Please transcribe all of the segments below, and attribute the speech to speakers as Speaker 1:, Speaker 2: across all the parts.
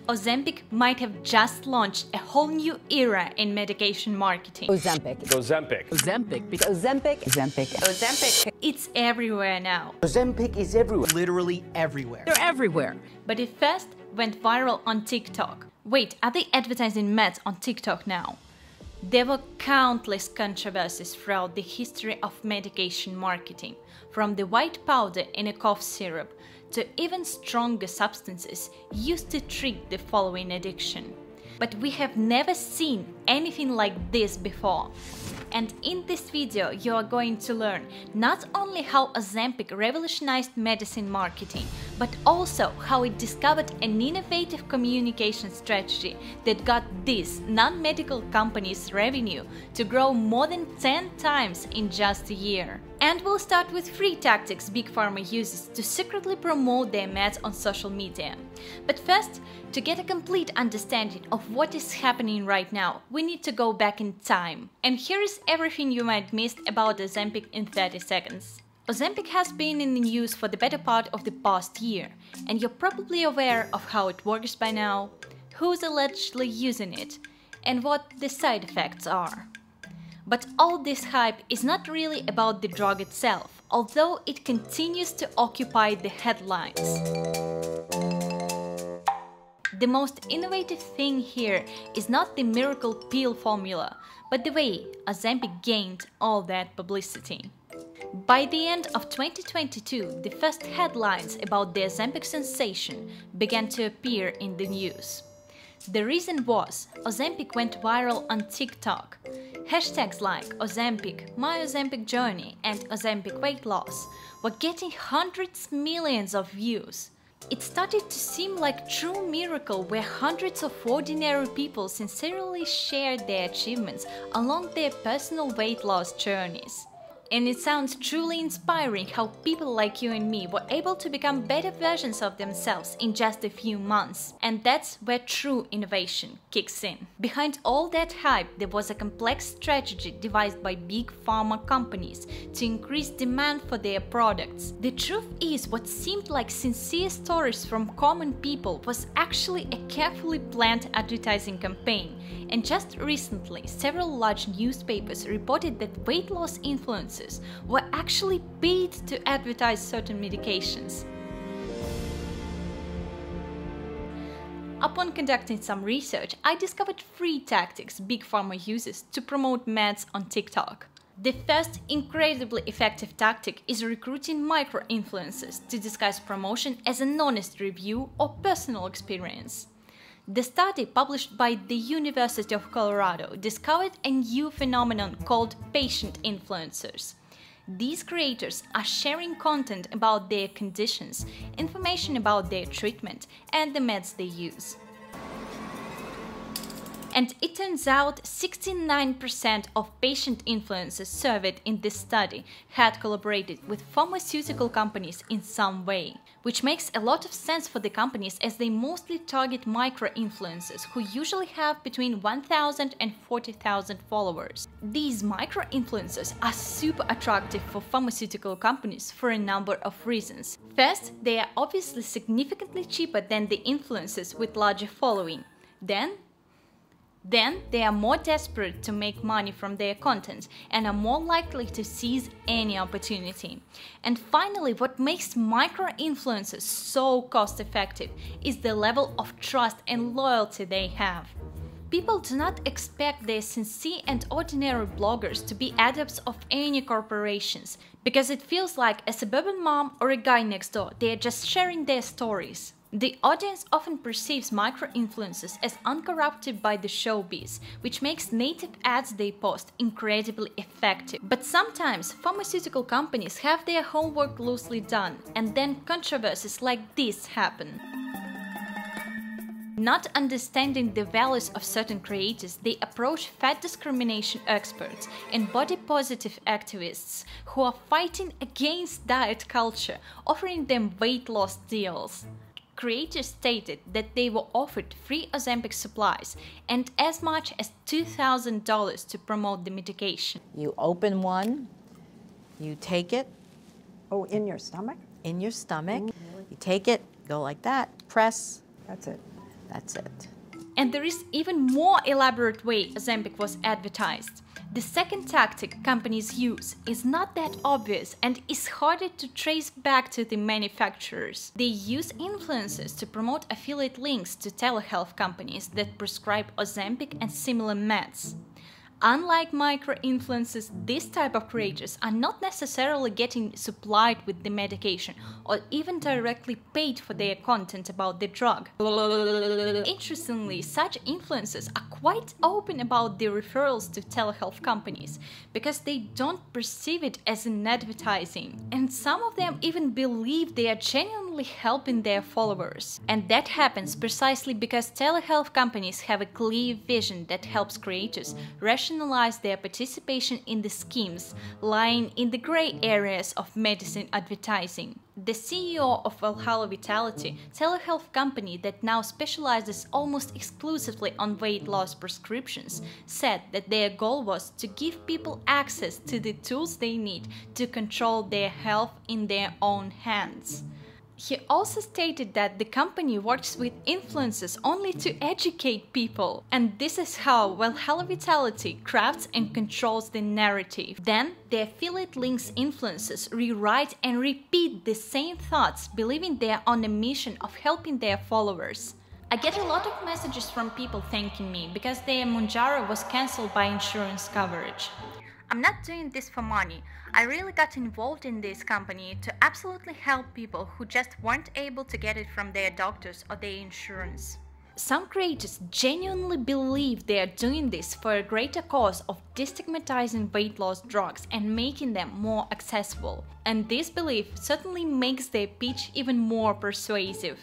Speaker 1: Ozempic might have just launched a whole new era in medication marketing.
Speaker 2: Ozempic.
Speaker 3: Ozempic.
Speaker 2: Ozempic. Ozempic. Ozempic.
Speaker 1: Ozempic. It's everywhere now.
Speaker 4: Ozempic is everywhere.
Speaker 5: Literally everywhere.
Speaker 2: They're everywhere.
Speaker 1: But it first went viral on TikTok. Wait, are they advertising meds on TikTok now? There were countless controversies throughout the history of medication marketing, from the white powder in a cough syrup to even stronger substances used to treat the following addiction. But we have never seen anything like this before. And in this video, you are going to learn not only how Ozempic revolutionized medicine marketing, but also how it discovered an innovative communication strategy that got this non-medical company's revenue to grow more than 10 times in just a year. And we'll start with 3 tactics Big Pharma uses to secretly promote their meds on social media. But first, to get a complete understanding of what is happening right now, we need to go back in time. And here is everything you might miss about Ozempic in 30 seconds. Ozempic has been in the news for the better part of the past year, and you're probably aware of how it works by now, who's allegedly using it, and what the side effects are. But all this hype is not really about the drug itself, although it continues to occupy the headlines. The most innovative thing here is not the miracle pill formula, but the way Ozempic gained all that publicity. By the end of 2022, the first headlines about the Ozempic sensation began to appear in the news. The reason was Ozempic went viral on TikTok. Hashtags like Ozempic, my Ozempic journey, and Ozempic weight loss were getting hundreds of millions of views. It started to seem like true miracle where hundreds of ordinary people sincerely shared their achievements along their personal weight loss journeys. And it sounds truly inspiring how people like you and me were able to become better versions of themselves in just a few months. And that's where true innovation kicks in. Behind all that hype, there was a complex strategy devised by big pharma companies to increase demand for their products. The truth is, what seemed like sincere stories from common people was actually a carefully planned advertising campaign. And just recently, several large newspapers reported that weight loss influencers were actually paid to advertise certain medications. Upon conducting some research, I discovered 3 tactics Big Pharma uses to promote meds on TikTok. The first incredibly effective tactic is recruiting micro-influencers to disguise promotion as an honest review or personal experience. The study published by the University of Colorado discovered a new phenomenon called patient influencers. These creators are sharing content about their conditions, information about their treatment, and the meds they use. And it turns out 69% of patient influencers surveyed in this study had collaborated with pharmaceutical companies in some way, which makes a lot of sense for the companies as they mostly target micro-influencers who usually have between 1,000 and 40,000 followers. These micro-influencers are super attractive for pharmaceutical companies for a number of reasons. First, they are obviously significantly cheaper than the influencers with larger following. Then they are more desperate to make money from their content and are more likely to seize any opportunity. And finally, what makes micro-influencers so cost-effective is the level of trust and loyalty they have. People do not expect their sincere and ordinary bloggers to be adepts of any corporations, because it feels like a suburban mom or a guy next door, they are just sharing their stories. The audience often perceives micro-influencers as uncorrupted by the showbiz, which makes native ads they post incredibly effective. But sometimes pharmaceutical companies have their homework loosely done, and then controversies like this happen. Not understanding the values of certain creators, they approach fat discrimination experts and body-positive activists who are fighting against diet culture, offering them weight loss deals. Creators stated that they were offered free Ozempic supplies and as much as $2,000 to promote the medication.
Speaker 2: You open one, you take it.
Speaker 6: Oh, in your stomach?
Speaker 2: In your stomach. You take it, go like that, press.
Speaker 6: That's it.
Speaker 2: That's it.
Speaker 1: And there is even more elaborate way Ozempic was advertised. The second tactic companies use is not that obvious and is harder to trace back to the manufacturers. They use influencers to promote affiliate links to telehealth companies that prescribe Ozempic and similar meds. Unlike micro-influencers, this type of creators are not necessarily getting supplied with the medication or even directly paid for their content about the drug. Interestingly, such influencers are quite open about their referrals to telehealth companies because they don't perceive it as an advertising, and some of them even believe they are genuinely helping their followers. And that happens precisely because telehealth companies have a clear vision that helps creators rationalize their participation in the schemes lying in the gray areas of medicine advertising. The CEO of Valhalla Vitality, telehealth company that now specializes almost exclusively on weight loss prescriptions, said that their goal was to give people access to the tools they need to control their health in their own hands. He also stated that the company works with influencers only to educate people, and this is how Valhalla Vitality crafts and controls the narrative. Then, the affiliate links influencers rewrite and repeat the same thoughts, believing they are on a mission of helping their followers. I get a lot of messages from people thanking me because their Mounjaro was cancelled by insurance coverage. I'm not doing this for money. I really got involved in this company to absolutely help people who just weren't able to get it from their doctors or their insurance. Some creators genuinely believe they are doing this for a greater cause of destigmatizing weight loss drugs and making them more accessible. And this belief certainly makes their pitch even more persuasive.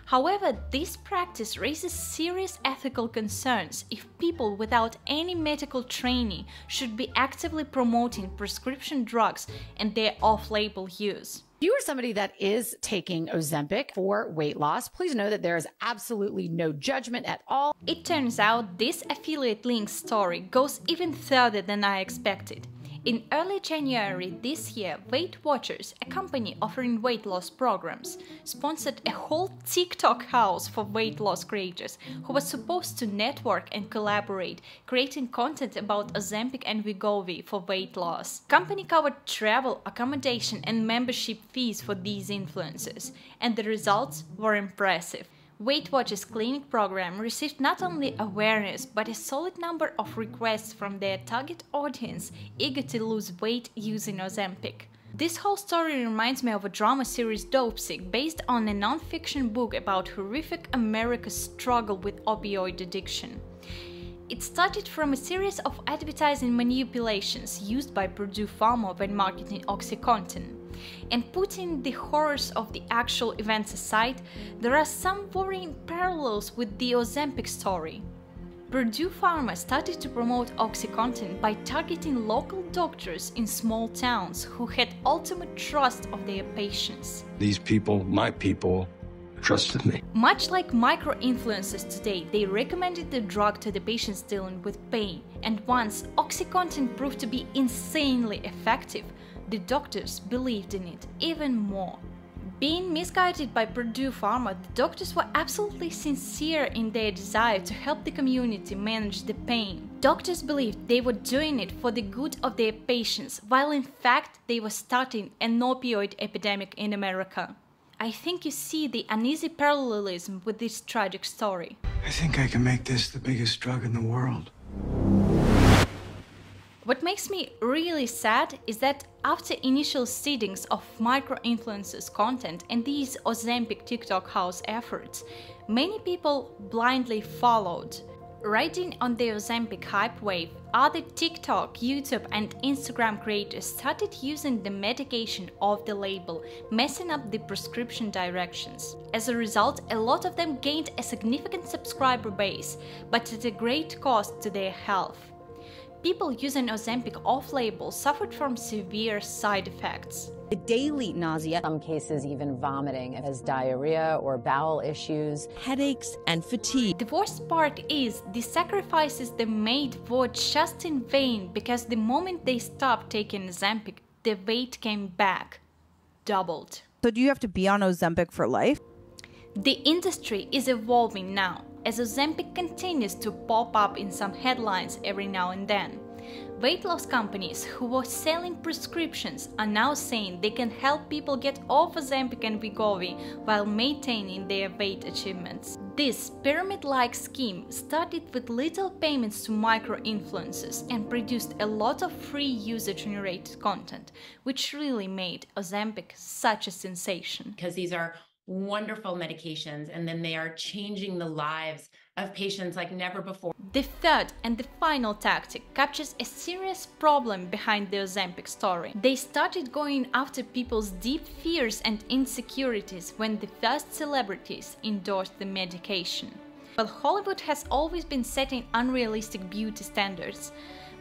Speaker 1: However, this practice raises serious ethical concerns if people without any medical training should be actively promoting prescription drugs and their off-label use.
Speaker 3: If you are somebody that is taking Ozempic for weight loss, please know that there is absolutely no judgment at all.
Speaker 1: It turns out this affiliate link story goes even further than I expected. In early January this year, Weight Watchers, a company offering weight loss programs, sponsored a whole TikTok house for weight loss creators who was supposed to network and collaborate, creating content about Ozempic and Wegovy for weight loss. Company covered travel, accommodation and membership fees for these influencers, and the results were impressive. Weight Watchers clinic program received not only awareness but a solid number of requests from their target audience eager to lose weight using Ozempic. This whole story reminds me of a drama series Dopesick based on a non-fiction book about horrific America's struggle with opioid addiction. It started from a series of advertising manipulations used by Big Pharma when marketing OxiContin. And putting the horrors of the actual events aside, there are some worrying parallels with the Ozempic story. Big Pharma started to promote OxiContin by targeting local doctors in small towns who had ultimate trust of their patients.
Speaker 4: These people, my people, trusted me.
Speaker 1: Much like micro-influencers today, they recommended the drug to the patients dealing with pain, and once OxiContin proved to be insanely effective, the doctors believed in it even more. Being misguided by Big Pharma, the doctors were absolutely sincere in their desire to help the community manage the pain. Doctors believed they were doing it for the good of their patients, while in fact they were starting an opioid epidemic in America. I think you see the uneasy parallelism with this tragic story.
Speaker 4: I think I can make this the biggest drug in the world.
Speaker 1: What makes me really sad is that after initial seedings of micro-influencers' content and these Ozempic TikTok house efforts, many people blindly followed. Riding on the Ozempic hype wave, other TikTok, YouTube and Instagram creators started using the medication off the label, messing up the prescription directions. As a result, a lot of them gained a significant subscriber base, but at a great cost to their health. People using Ozempic off-label suffered from severe side effects.
Speaker 2: The daily nausea, some cases even vomiting, as diarrhea or bowel issues,
Speaker 5: headaches and fatigue.
Speaker 1: The worst part is the sacrifices they made were just in vain because the moment they stopped taking Ozempic, the weight came back, doubled.
Speaker 5: So do you have to be on Ozempic for life?
Speaker 1: The industry is evolving now, as Ozempic continues to pop up in some headlines every now and then. Weight loss companies who were selling prescriptions are now saying they can help people get off Ozempic and Wegovy while maintaining their weight achievements. This pyramid-like scheme started with little payments to micro-influencers and produced a lot of free user-generated content, which really made Ozempic such a sensation.
Speaker 6: Because these are wonderful medications, and then they are changing the lives of patients like never before.
Speaker 1: The third and the final tactic captures a serious problem behind the Ozempic story. They started going after people's deep fears and insecurities when the first celebrities endorsed the medication. Well, Hollywood has always been setting unrealistic beauty standards,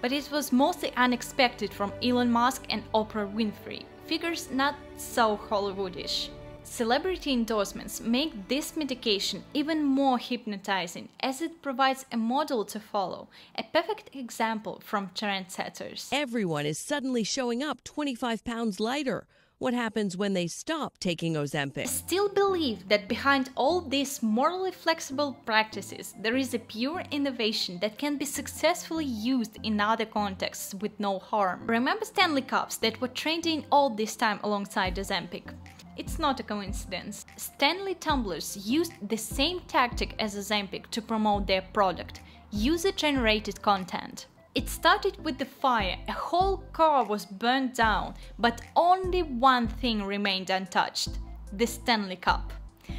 Speaker 1: but it was mostly unexpected from Elon Musk and Oprah Winfrey, figures not so Hollywoodish. Celebrity endorsements make this medication even more hypnotizing, as it provides a model to follow, a perfect example from trendsetters.
Speaker 5: Everyone is suddenly showing up 25 pounds lighter. What happens when they stop taking Ozempic?
Speaker 1: I still believe that behind all these morally flexible practices, there is a pure innovation that can be successfully used in other contexts with no harm. Remember Stanley cups that were trending all this time alongside Ozempic? It's not a coincidence. Stanley tumblers used the same tactic as Ozempic to promote their product, user-generated content. It started with the fire, a whole car was burned down, but only one thing remained untouched: the Stanley cup.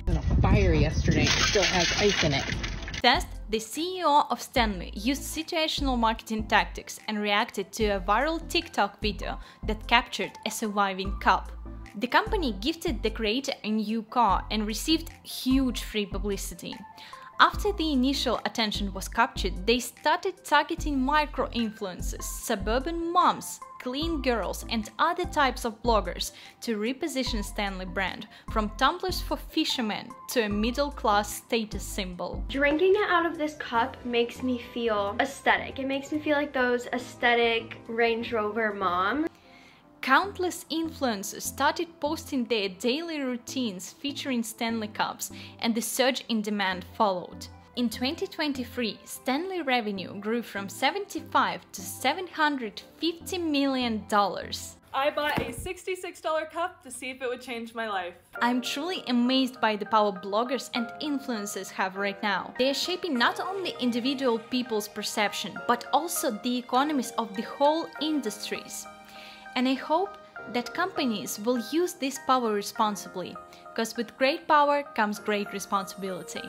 Speaker 7: On a fire yesterday, it still has ice in it.
Speaker 1: First, the CEO of Stanley used situational marketing tactics and reacted to a viral TikTok video that captured a surviving cup. The company gifted the creator a new car and received huge free publicity. After the initial attention was captured, they started targeting micro-influencers, suburban moms, clean girls, and other types of bloggers to reposition Stanley brand from tumblers for fishermen to a middle-class status symbol.
Speaker 8: Drinking it out of this cup makes me feel aesthetic. It makes me feel like those aesthetic Range Rover moms.
Speaker 1: Countless influencers started posting their daily routines featuring Stanley cups, and the surge in demand followed. In 2023, Stanley revenue grew from $75 to $750 million.
Speaker 9: I bought a $66 cup to see if it would change my life.
Speaker 1: I'm truly amazed by the power bloggers and influencers have right now. They are shaping not only individual people's perception, but also the economies of the whole industries. And I hope that companies will use this power responsibly, because with great power comes great responsibility.